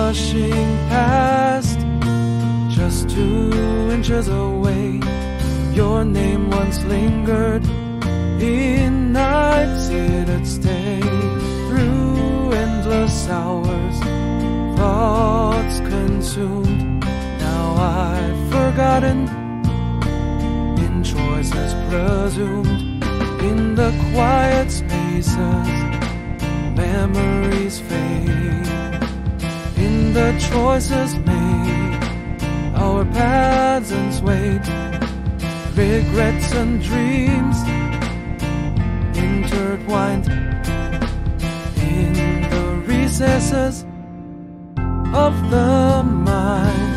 rushing past, just 2 inches away. Your name once lingered in nights it'd stay. Through endless hours, thoughts consumed. Now I've forgotten, in choices presumed. In the quiet spaces, memories fade. In the choices made, our paths unswayed. Regrets and dreams intertwined in the recesses of the mind.